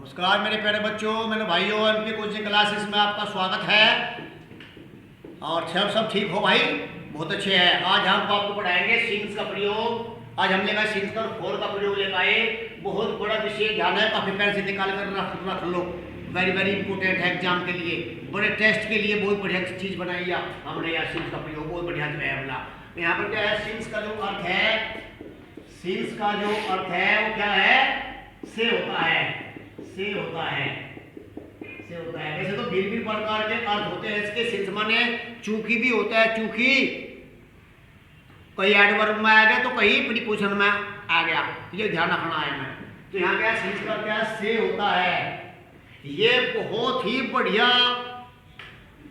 नमस्कार मेरे प्यारे बच्चों, मेरे भाइयों, एमपी कोचिंग क्लासेस में आपका स्वागत है। और सब ठीक हो भाई? बहुत अच्छे हैं। आज हम आपको पढ़ाएंगे सीन्स का प्रयोग। आज हम लेकर सीन्स का फोर का प्रयोग ले पाए। बहुत बड़ा विषय ध्यान है, काफी पेन से निकाल कर रख लो। वेरी वेरी इंपॉर्टेंट है एग्जाम के लिए, बड़े टेस्ट के लिए बहुत बढ़िया चीज बनाई है हमने यार। सीन्स का प्रयोग बहुत बढ़िया जो है अपना। यहाँ पर क्या है, सीन्स का जो अर्थ है, सीन्स का जो अर्थ है वो क्या है? से होता है, से होता है, से होता है। वैसे तो भिन्न भिन्न प्रकार के अर्थ होते हैं इसके। सिंस माने चूंकि भी होता है, चूंकि कहीं एडवर्ब में आ गया तो कहीं प्रीपोजिशन में आ गया, ये ध्यान रखना है मैं। तो यहाँ क्या सिंस का क्या से होता है। ये बहुत ही बढ़िया,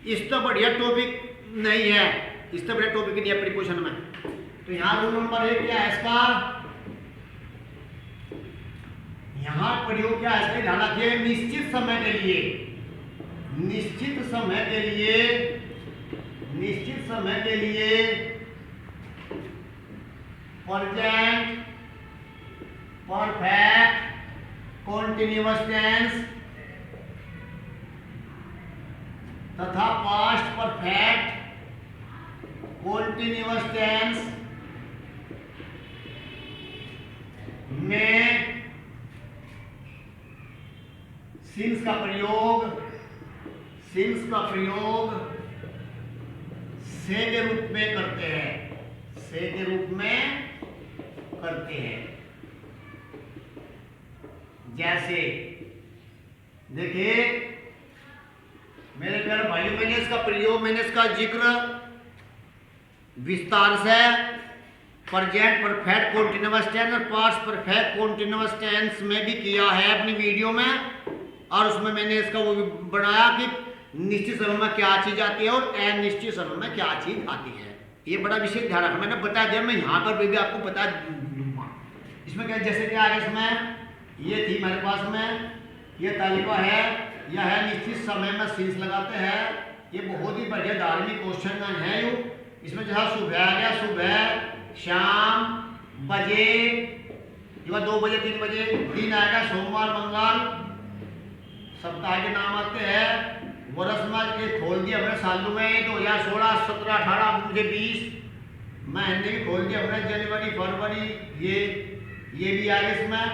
इससे बढ़िया टॉपिक नहीं है, इससे बढ़िया टॉपिक नहीं है प्रीपोजिशन में। तो यहाँ रूल नंबर 1 क्या है इसका? यहां प्रयोग क्या है, ध्यान रखिए। निश्चित समय के लिए, निश्चित समय के लिए, निश्चित समय के लिए प्रेजेंट परफेक्ट कॉन्टिन्यूअस टेंस तथा पास्ट परफेक्ट कॉन्टिन्यूअस टेंस में सिंस का प्रयोग, सिंस का प्रयोग से के रूप में करते हैं, से के रूप में करते हैं। जैसे देखिए मेरे प्यारे भाइयों, मैंने इसका प्रयोग, मैंने इसका जिक्र विस्तार से प्रेजेंट परफेक्ट कॉन्टिन्यूअस टेंस और पास्ट परफेक्ट कॉन्टिन्यूअस टेंस में भी किया है अपनी वीडियो में। और उसमें मैंने इसका वो भी बनाया कि निश्चित समय में क्या चीज आती है और अनिश्चित समय में क्या चीज आती है। ये बड़ा विशेष ध्यान रखना, मैंने बता दिया, मैं यहाँ पर भी आपको बता दूंगा। इसमें क्या, जैसे क्या है इसमें, ये थी मेरे पास में, ये तालिका है, यह है निश्चित समय में सिंस लगाते हैं। ये बहुत ही बढ़िया धार्मिक क्वेश्चन है यो। इसमें जहाँ सुबह आ गया, सुबह, शाम, बजे, 2 बजे 3 बजे, दिन आएगा सोमवार मंगल, सप्ताह के नाम आते हैं। वर्ष में ये खोल दिया हमने सालों में, 2016, 17, 18, मुझे 20 महीने भी खोल दिया हमने, जनवरी, फरवरी, ये भी आ गया इसमें।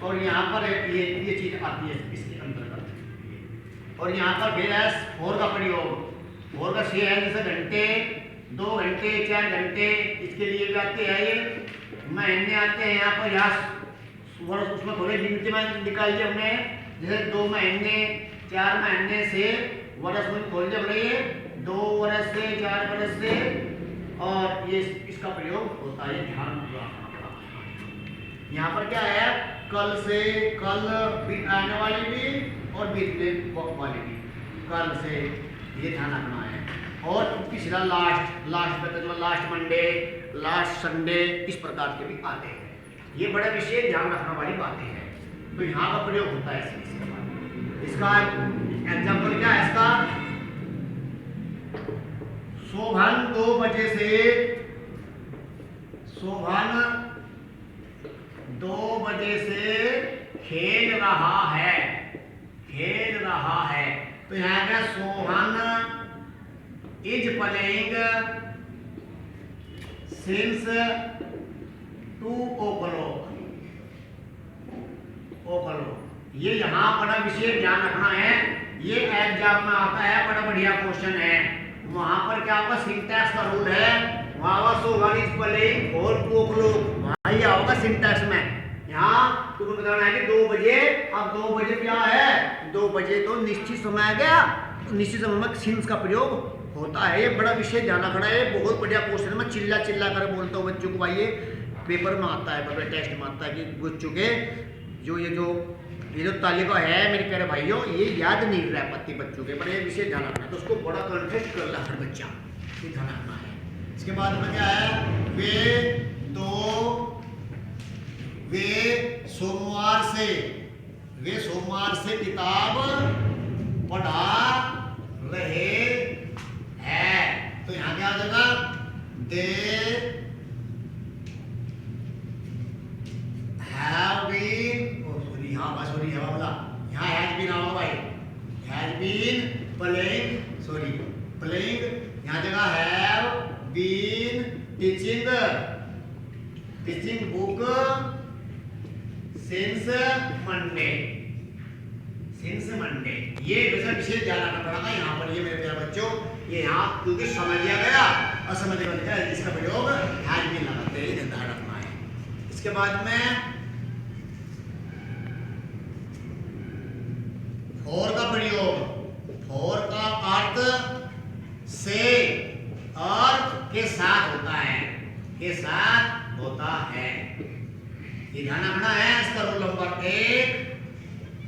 और यहाँ पर ये चीज आती है इसके अंतर्गत। और यहाँ पर फिर है फोर का प्रयोग। फोर का से है जैसे घंटे, 2 घंटे, 4 घंटे, इसके लिए भी आते हैं। ये महीने आते हैं यहाँ पर, यहाँ वर्ष उसमें थोड़े गिनती में निकाल दिया हमने। जैसे 2 महीने, 4 महीने से वर्ष में खोल जब रही है, 2 वर्ष से, 4 वर्ष से, और ये इसका प्रयोग होता है। ध्यान यहाँ पर क्या है, कल से, कल आने वाली भी और बीतने वाली भी, कल से, ये ध्यान रखना है। और पिछला लास्ट मंडे, लास्ट संडे, इस प्रकार के भी आते हैं। ये बड़ा विशेष ध्यान रखने वाली बातें हैं। तो यहाँ का प्रयोग होता है इसका एग्जाम्पल क्या है इसका? शोभन 2 बजे से, शोभन 2 बजे से खेल रहा है, खेल रहा है। तो यहाँ क्या, शोभन इज प्लेइंग सिंस 2 o'clock। ये यहाँ बड़ा विशेष ध्यान रखना है। ये एग्जाम में आता है, बड़ा बढ़िया क्वेश्चन है। वहां पर क्या होगा, सिंटैक्स का रूल है। वहां शोभन इज प्लेइंग और 2 o'clock, वहां ये होगा सिंटैक्स में। यहाँ तुमको बताना है कि 2 बजे, अब 2 बजे क्या है, 2 बजे तो निश्चित समय आ गया, निश्चित समय में सिंस का प्रयोग होता है। ये बड़ा विशेष ध्यान रखना है। बहुत बढ़िया क्वेश्चन है, मैं चिल्ला चिल्ला कर बोलता हूँ बच्चों को भाई। ये पेपर में आता है, टेस्ट में आता है कि बच्चों के ये जो तालिका है मेरे प्यारे भाइयों, ये याद नहीं रहा पत्ती बच्चों के, पर ये विशेष ध्यान रखना है। तो उसको बड़ा कॉन्सेंट्रेट कर रहा हर बच्चा, ये ध्यान रखना है। इसके बाद में क्या है, वे सोमवार से किताब पढ़ा रहे हैं। तो यहाँ क्या आ जाएगा, दे हैव बीन, यहाँ बीन प्लेइंग, सॉरी प्लेइंग, यहाँ जगह have been teaching book since Monday, since Monday. ये विशेष ध्यान रखना पड़ेगा यहाँ पर। ये मेरे प्यारे बच्चों, ये यहाँ क्योंकि समय दिया गया और समय दिया गया इसका प्रयोग हैज बीन लगाते हैं, ध्यान रखना है। इसके बाद में फॉर का प्रयोग, फॉर का अर्थ से और के साथ होता है, के साथ होता है। ये ध्यान रखना है। इसका rule number 1,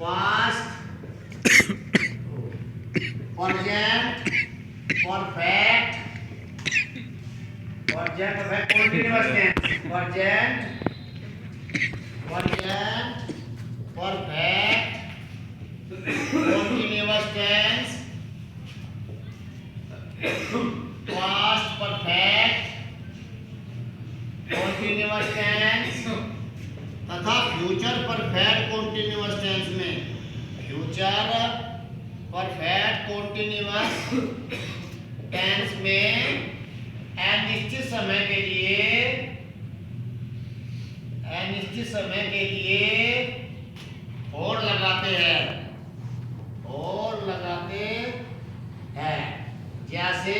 past present perfect continuous tense, present perfect continuous tense, past perfect continuous tense तथा फ्यूचर परफेक्ट कंटीन्यूअस टेंस में, फ्यूचर परफेक्ट कंटीन्यूअस टेंस में अनिश्चित समय के लिए और लगाते हैं, जैसे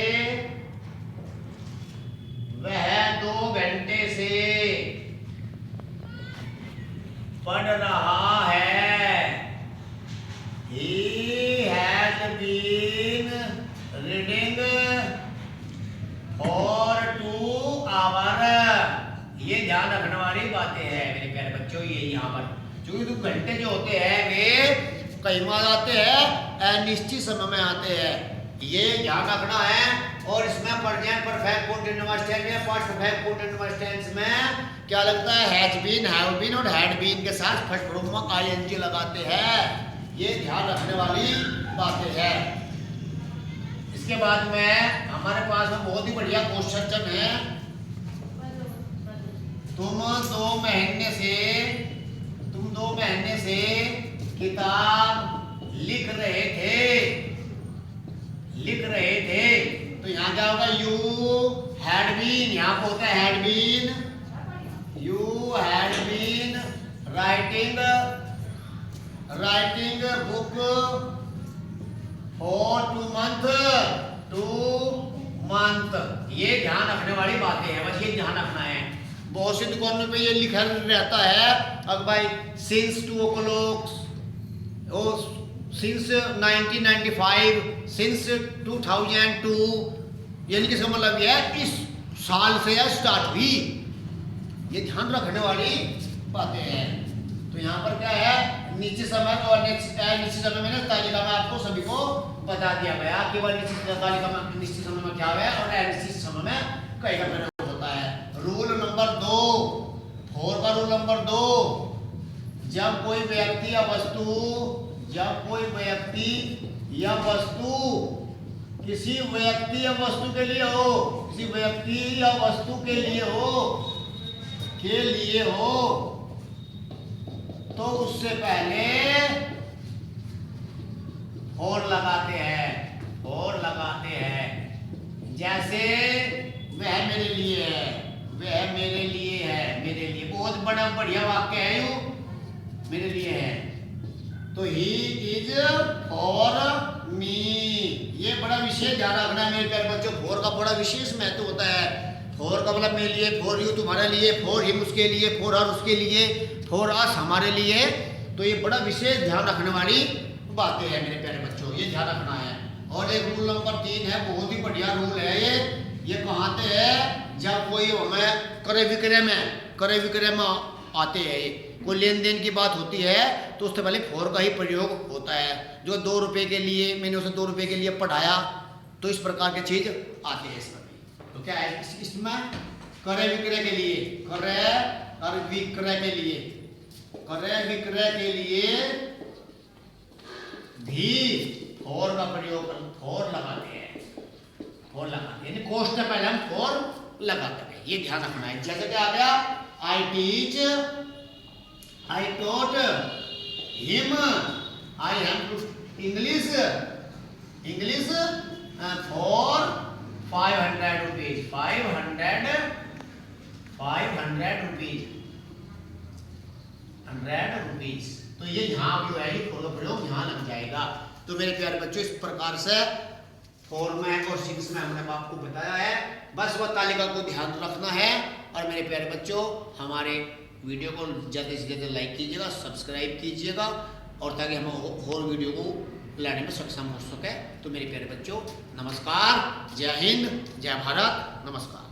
वह 2 घंटे से पढ़ रहा है, he has been reading for 2 hours। ये ध्यान रखने वाली बातें हैं मेरे प्यारे बच्चों। ये यहाँ पर जो 2 घंटे जो होते हैं वे कई बार आते हैं, अनिश्चित समय में आते हैं, ये ध्यान रखना है। और इसमें प्रेजेंट परफेक्ट कंटीन्यूअस टेंस में, पास्ट परफेक्ट कंटीन्यूअस टेंस में क्या लगता है, हैज बीन, हैव बीन और हैड बीन के साथ फर्स्ट फॉर्म में आईएनजी लगाते हैं। ये ध्यान रखने वाली बातें हैं। इसके बाद में हमारे पास में बहुत ही बढ़िया क्वेश्चन है। तुम 2 महीने से किताब लिख रहे थे, तो यहाँ क्या होगा, यू हैड बीन, यहाँ पे होता है had been, you had been writing book for 2 month. ये ध्यान रखने वाली बातें हैं, बस ये ध्यान रखना है। बहुत सी दुकानों पे ये लिखा रहता है अब भाई सिंस 2 o'clock, सिंस 1995, सिंस 2002, यानी कि इसका मतलब यह है इस साल से या स्टार्ट हुई। ये ध्यान रखने वाली बातें हैं। तो यहाँ पर क्या है, निश्चित समय और निश्चित समय में तालिका में आपको सभी को बता दिया गया कि वह निश्चित समय में क्या है और अनिश्चित समय में कई का प्रयोग होता है। रूल नंबर 2, 4 का रूल नंबर 2, जब कोई व्यक्ति या वस्तु किसी व्यक्ति या वस्तु के लिए हो तो उससे पहले और लगाते हैं, जैसे वह मेरे लिए है, बहुत बड़ा बढ़िया वाक्य है, यू मेरे लिए है। तो ही इज फॉर मी, ये बड़ा विशेष ध्यान रखना है मेरे प्यारे बच्चों। फॉर का बड़ा विशेष महत्व होता है। फॉर का मतलब मेरे लिए, फॉर यू तुम्हारे लिए, फॉर हिम उसके लिए, फॉर हर उसके लिए, फॉर अस हमारे लिए। तो ये बड़ा विशेष ध्यान रखने वाली बातें हैं मेरे प्यारे बच्चों, ये ध्यान रखना है। और एक रूल नंबर 3 है, बहुत ही बढ़िया रूल है ये कहाँ पे है, जब कोई हमें क्रय विक्रय में आते हैं, कोई लेन देन की बात होती है तो उससे पहले फॉर का ही प्रयोग होता है। जो 2 रुपए के लिए मैंने उसे 2 रुपए के लिए पढ़ाया, तो इस प्रकार की चीज आती है इसमें। तो क्या है इसमें, क्रय विक्रय के लिए, क्रय विक्रय के लिए भी फॉर का प्रयोग, फॉर लगाते हैं, यानी कोष्ठ से पहले हम फॉर लगाते हैं, ये ध्यान रखना है। जैसे क्या आ गया, I taught him, I am English English for 500 rupees, 500 rupees, 100 rupees. तो ये यहाँ जो है ये फॉलो प्रयोग यहाँ लग जाएगा। तो मेरे प्यारे बच्चों इस प्रकार से 4 में और 6 में हमने आपको बताया है। बस वह तालिका को ध्यान रखना है। और मेरे प्यारे बच्चों हमारे वीडियो को ज़्यादा से ज़्यादा लाइक कीजिएगा, सब्सक्राइब कीजिएगा, और ताकि हम और वीडियो को लाने में सक्षम हो सके। तो मेरे प्यारे बच्चों नमस्कार, जय हिंद, जय भारत, नमस्कार।